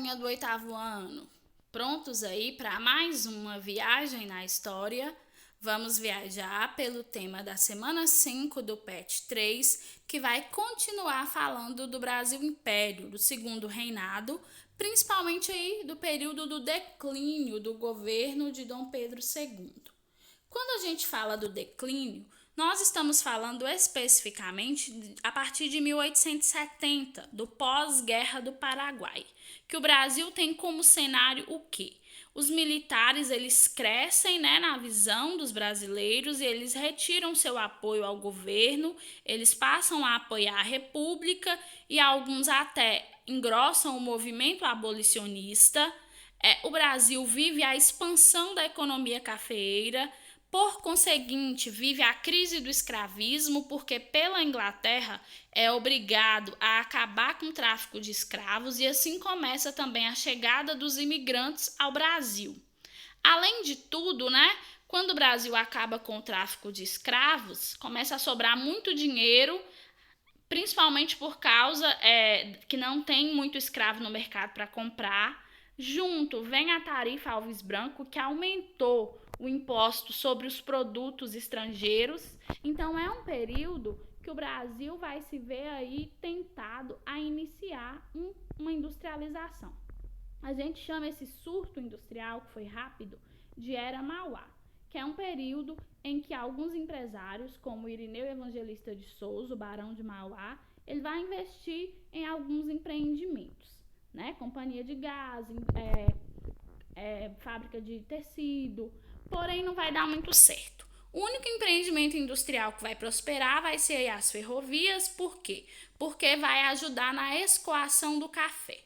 turminha do oitavo ano, prontos aí para mais uma viagem na história? Vamos viajar pelo tema da semana 5 do PET 3, que vai continuar falando do Brasil Império, do segundo reinado, principalmente aí do período do declínio do governo de Dom Pedro II. Quando a gente fala do declínio, nós estamos falando especificamente a partir de 1870, do pós-guerra do Paraguai, que o Brasil tem como cenário o quê? Os militares, eles crescem, né, na visão dos brasileiros e eles retiram seu apoio ao governo, eles passam a apoiar a república e alguns até engrossam o movimento abolicionista. O Brasil vive a expansão da economia cafeeira. Por conseguinte, vive a crise do escravismo, porque pela Inglaterra é obrigado a acabar com o tráfico de escravos e assim começa também a chegada dos imigrantes ao Brasil. Além de tudo, né, quando o Brasil acaba com o tráfico de escravos, começa a sobrar muito dinheiro, principalmente por causa que não tem muito escravo no mercado para comprar. Junto vem a tarifa Alves Branco, que aumentou o imposto sobre os produtos estrangeiros. Então é um período que o Brasil vai se ver aí tentado a iniciar uma industrialização. A gente chama esse surto industrial, que foi rápido, de Era Mauá, que é um período em que alguns empresários, como Irineu Evangelista de Souza, o Barão de Mauá, ele vai investir em alguns empreendimentos, né? Companhia de gás, fábrica de tecido, porém não vai dar muito certo. O único empreendimento industrial que vai prosperar vai ser as ferrovias. Por quê? Porque vai ajudar na escoação do café,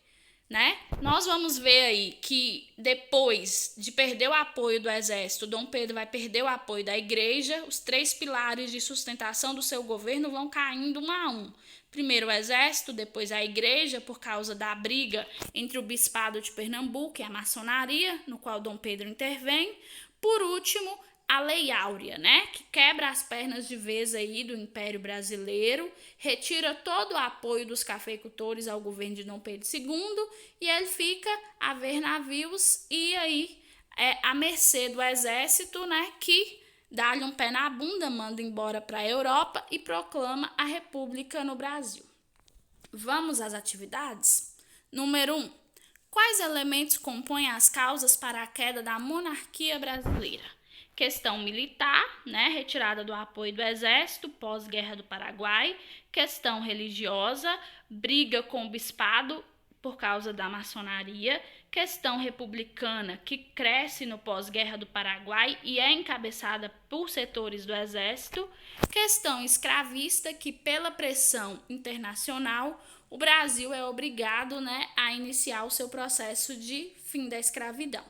né? Nós vamos ver aí que depois de perder o apoio do exército, Dom Pedro vai perder o apoio da igreja, os três pilares de sustentação do seu governo vão caindo um a um. Primeiro o exército, depois a igreja, por causa da briga entre o bispado de Pernambuco e a maçonaria, no qual Dom Pedro intervém. Por último, a Lei Áurea, né, que quebra as pernas de vez aí do Império Brasileiro, retira todo o apoio dos cafeicultores ao governo de Dom Pedro II e ele fica a ver navios e aí à mercê do exército, né, que dá-lhe um pé na bunda, manda embora para a Europa e proclama a República no Brasil. Vamos às atividades? Número 1. Quais elementos compõem as causas para a queda da monarquia brasileira? Questão militar, né, retirada do apoio do exército pós-guerra do Paraguai. Questão religiosa, briga com o bispado por causa da maçonaria. Questão republicana, que cresce no pós-guerra do Paraguai e é encabeçada por setores do exército. Questão escravista, que pela pressão internacional o Brasil é obrigado, né, a iniciar o seu processo de fim da escravidão.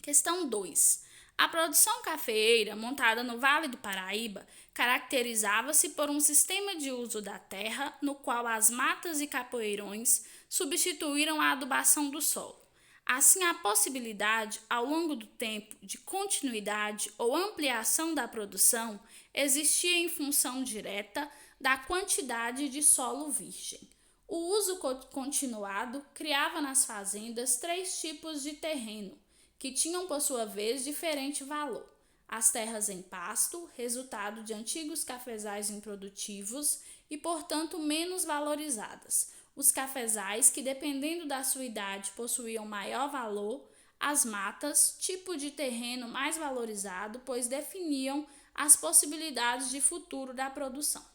Questão 2. A produção cafeeira, montada no Vale do Paraíba, caracterizava-se por um sistema de uso da terra no qual as matas e capoeirões substituíram a adubação do solo. Assim, a possibilidade, ao longo do tempo, de continuidade ou ampliação da produção existia em função direta da quantidade de solo virgem. O uso continuado criava nas fazendas 3 tipos de terreno, que tinham, por sua vez, diferente valor. As terras em pasto, resultado de antigos cafezais improdutivos e, portanto, menos valorizadas. Os cafezais, que, dependendo da sua idade, possuíam maior valor. As matas, tipo de terreno mais valorizado, pois definiam as possibilidades de futuro da produção.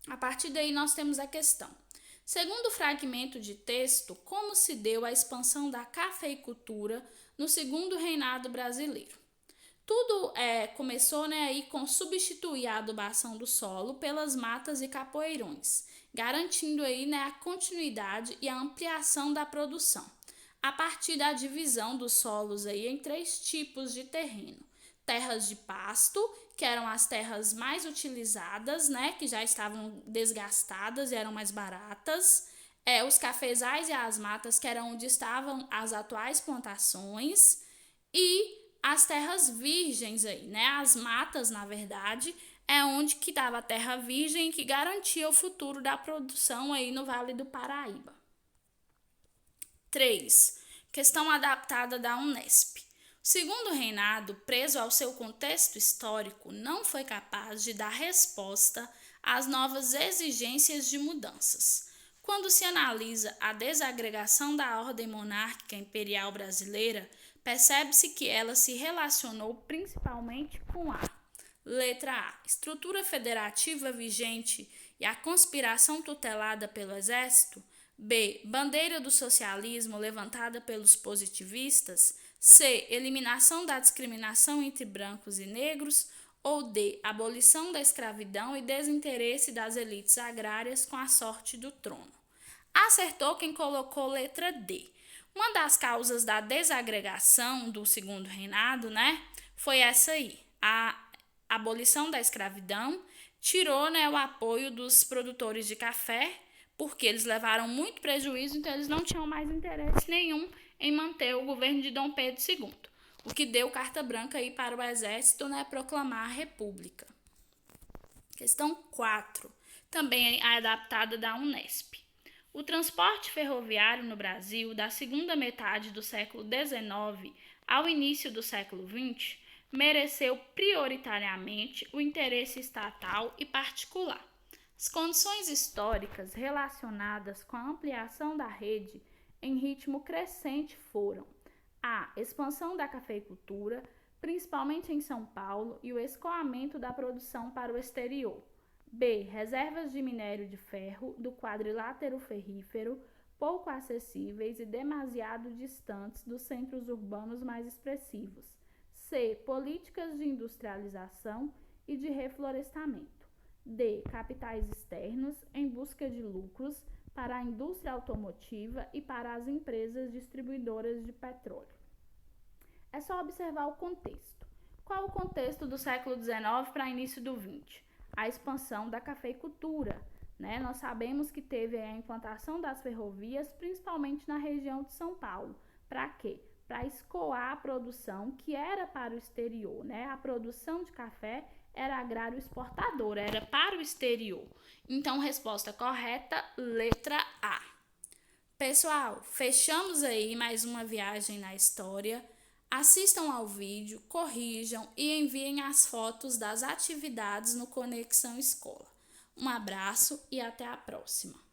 A partir daí, nós temos a questão. Segundo o fragmento de texto, como se deu a expansão da cafeicultura no segundo reinado brasileiro? Tudo começou, né, aí com substituir a adubação do solo pelas matas e capoeirões, garantindo aí, né, a continuidade e a ampliação da produção, a partir da divisão dos solos aí em 3 tipos de terreno. Terras de pasto, que eram as terras mais utilizadas, né, que já estavam desgastadas e eram mais baratas. Os cafezais e as matas, que eram onde estavam as atuais plantações. E as terras virgens aí, né, as matas, na verdade, é onde que estava a terra virgem que garantia o futuro da produção aí no Vale do Paraíba. 3. Questão adaptada da Unesp. O segundo reinado, preso ao seu contexto histórico, não foi capaz de dar resposta às novas exigências de mudanças. Quando se analisa a desagregação da ordem monárquica imperial brasileira, percebe-se que ela se relacionou principalmente com a letra A. Estrutura federativa vigente e a conspiração tutelada pelo Exército. B. Bandeira do socialismo levantada pelos positivistas. C. Eliminação da discriminação entre brancos e negros. Ou D. Abolição da escravidão e desinteresse das elites agrárias com a sorte do trono. Acertou quem colocou letra D. Uma das causas da desagregação do segundo reinado, foi essa aí. A abolição da escravidão tirou, o apoio dos produtores de café, porque eles levaram muito prejuízo, então eles não tinham mais interesse nenhum em manter o governo de Dom Pedro II, o que deu carta branca aí para o exército, proclamar a república. Questão 4, também adaptada da Unesp. O transporte ferroviário no Brasil, da segunda metade do século XIX ao início do século XX, mereceu prioritariamente o interesse estatal e particular. As condições históricas relacionadas com a ampliação da rede em ritmo crescente foram a expansão da cafeicultura, principalmente em São Paulo, e o escoamento da produção para o exterior. B. Reservas de minério de ferro do quadrilátero ferrífero, pouco acessíveis e demasiado distantes dos centros urbanos mais expressivos. C. Políticas de industrialização e de reflorestamento. D. Capitais externos em busca de lucros para a indústria automotiva e para as empresas distribuidoras de petróleo. É só observar o contexto. Qual o contexto do século XIX para início do XX? A expansão da cafeicultura. Nós sabemos que teve a implantação das ferrovias, principalmente na região de São Paulo. Para quê? Para escoar a produção que era para o exterior. A produção de café era agrário exportador, era para o exterior. Então, resposta correta, letra A. Pessoal, fechamos aí mais uma viagem na história. Assistam ao vídeo, corrijam e enviem as fotos das atividades no Conexão Escola. Um abraço e até a próxima!